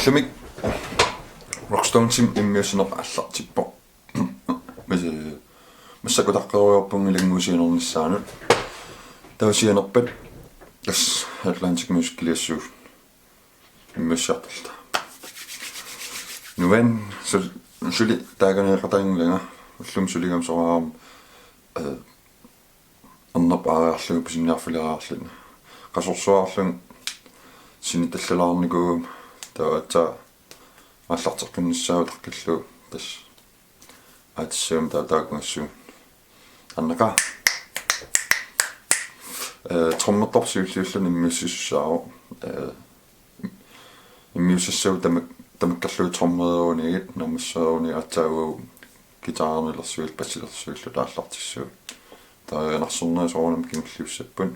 Allamik Rockstone-tim immiusineq аллартипpo массакутаққеруйорпунгилангусиинернissaanут тавасианерпат тас Atlantic Music Liassuut иммиуссиартарта нувен сули тааганеқатаингулага уллум сулигам сораарам аннапаариарлугу писинниарфилераарлуна қасорсуаарлун синиталлалаарникуум таатаа аллартеққиннссаау таққиллу тас атсуум таатаагуссуу аннака троммерторсиуллууллун иммиуссиссаау иммиуссассау тамаккарлуу троммеруунигит намассааруни атсаагуу гитаарнилэрсуил пассилерсуиллу тааллартиссуу таанарсорнаа соорнам кингиллиуссаппун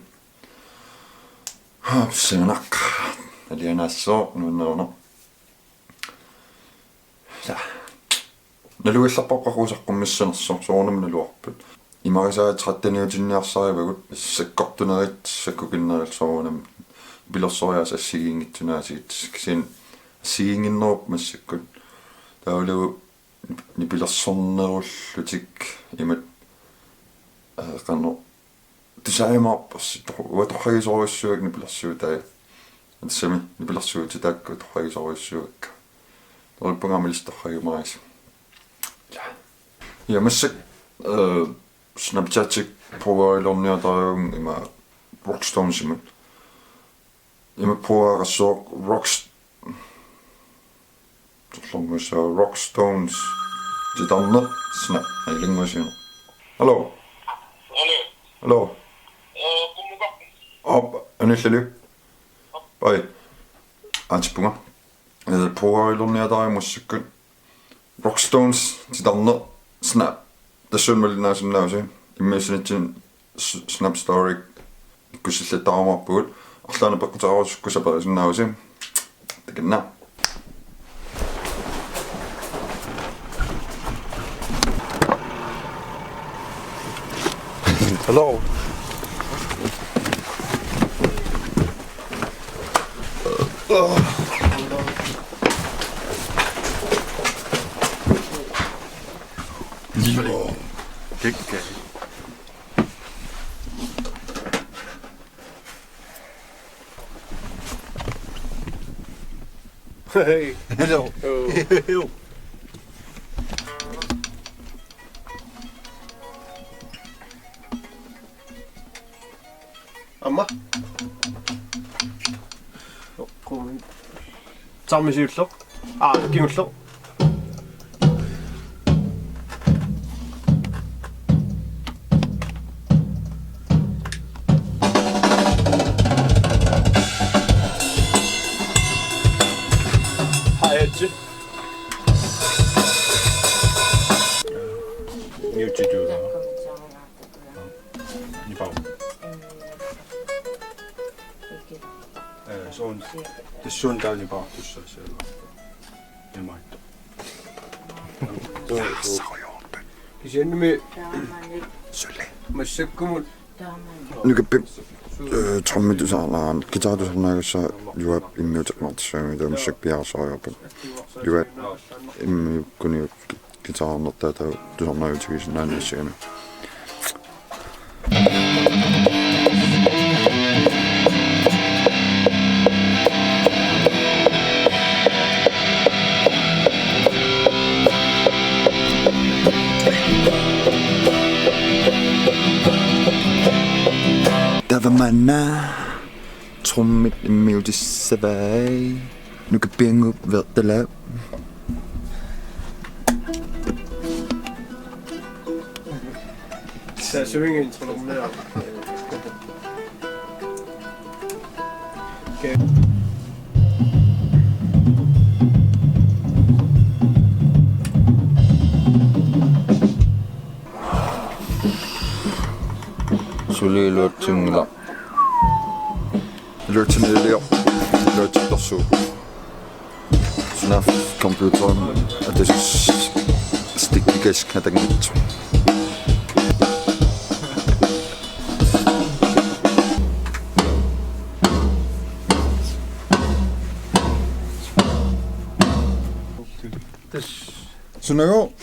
сенак алианассоо нуннерно ja налуилларпаққарусаққуммиссанерсо соорнам налуарпут имарисаа 13-ниутинниарсааривагут саккортунерит саккукиннерил соорнам билерсориас ассигиингитсунаасигит кисин сигингиннеруп массаккут таулу нипилерсорнеруллутик имат канно тисаимаарпасси уаторхагисоруссуак нипилерсуутаа атсами нипилерсуутитаакку торхагисоруссуакка торпунгамилисторхагимарис я массак Snapchat проилорниатаруун има Rockstone симут има проарассоо Rockstones житарнер snap айлингуасино hallo hallo аниллалу бай ачпунга проилорниатаруун массаккут Rockstones житарнер snap тассуунмалиннаасиннааси иммиусинитсин snap story куссиллаттаармарпугут орлаана пеккутаарусуккусапарисиннааси такенна hello Kikki. Hey. Hello. Oh. Amma. Kom. Sammisyllo. Kingullo. 유튜브가 이봐. sån det sunda ni bara tussa själva. Det märkt. Kisen me Sulle masakkum nukapip trommitusaarlaan gitaartusarnaagassa juap immiuteqmartissaami tamasakpiarsoriorpat juap immiukkuni gitaarnertaa tusarnaagutigisinnaaniassiami Tavamanna trommit immiutissavai nukapiangup vertala Så svingen tror du der. Okay. Suliluatsingla luatsinilior luatittorsuup snaf computeren atas stikkikas katangitsu Sunago.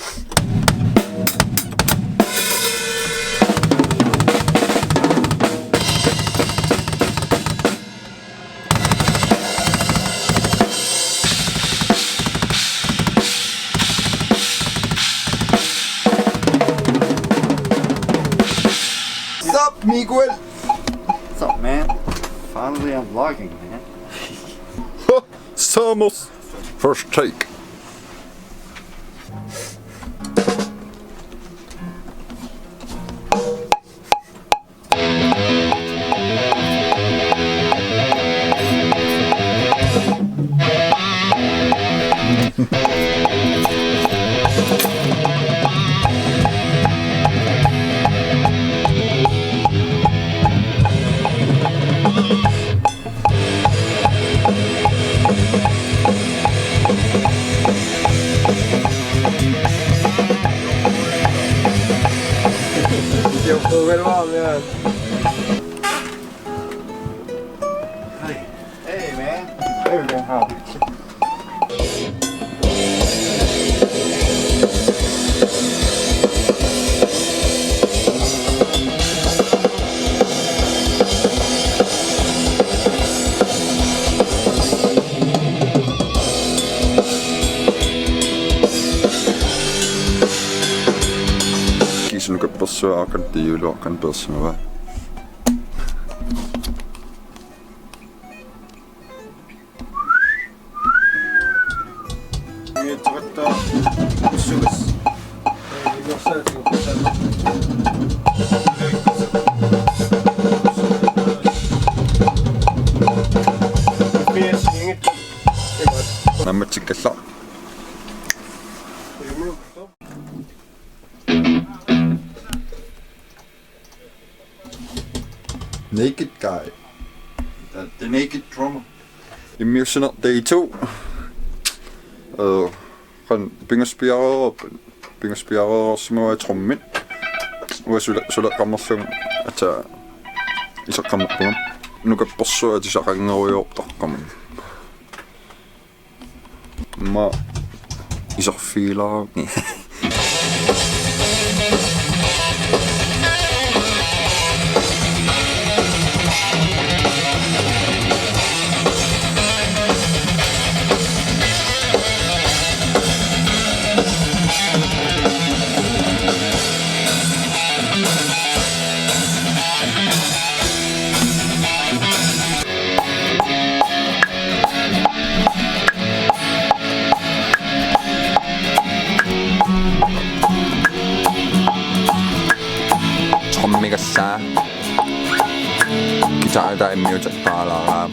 Sup, Miguel? What's up, man? Finally, I'm vlogging, man. Samos. First take. Jag får väl vara med. Hey, man. There we go. Oh. Kiisin köppässä akan tiilu akan pössä vai. Miettimättä syys. Jos sä mies inget. Nämä tsikkässä. Naked guy. The naked drummer. Immersion day 2. Han pingaspiarer som trommin. Og sulla kammerlung at isa kammerpun. Nuka possu at isa kangaruiortarqamun. Ma isa fiilaa. Trommigassa. Guitar music paalaa.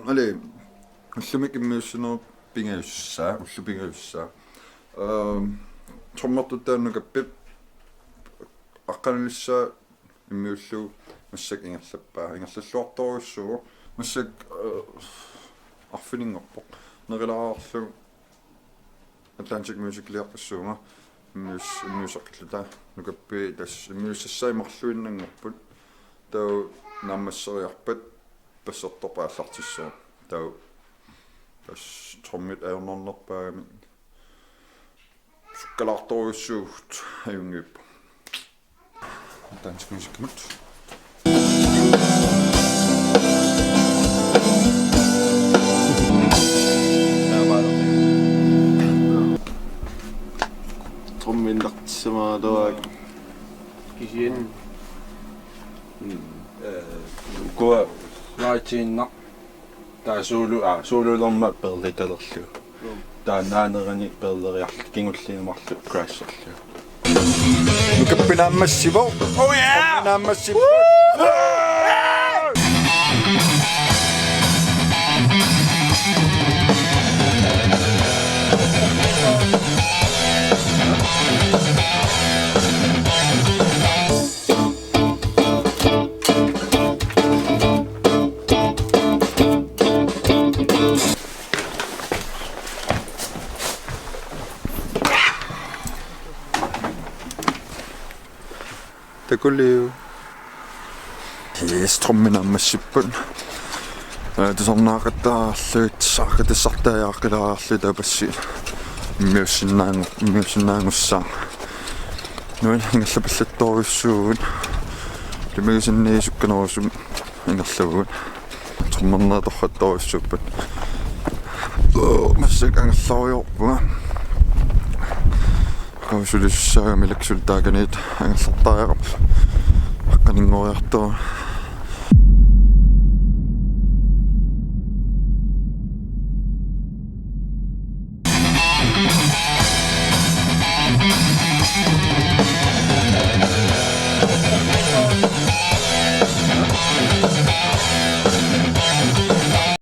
Ali, ullumik immersion pingayussa, ullupingayussa. Trommartutaannukappip aqqanilissa immiullu massak ingerlappaa ingerlalluartorussuu massak arfininngorpoq nerilaarlu Atlantic Music liaqqissuunga immiusaqilluta nukappi tass immiussaimarluinnanngorput tau nammasseriarpat passertorpaallartissuu tau tass trommit aernornerpaami sukkalaartorussuut ajungiuppa Atlantic Music mut Trommindartissamaa tuo Kisien. Kua laitiinna taa suululorma perlitalerlu taa naanerani perleriarlu kingulliimarlu Christlerlu nukappi naammassivo oh yeah naammassivo Takulliu. Yes, trommin ammassippun. тусарнаақаттаарлуит саақатиссартаяаққилаарлу пасси миуссиннаангуссаа нуин ингерлапаллатторуссуугут лимигисинниисукканерусум ингерлавгут туммернааторхатторуссууппат массак ангерлариорпуга каусулиссаагами лаксултааганит ангерлартариақап аққанингориартоо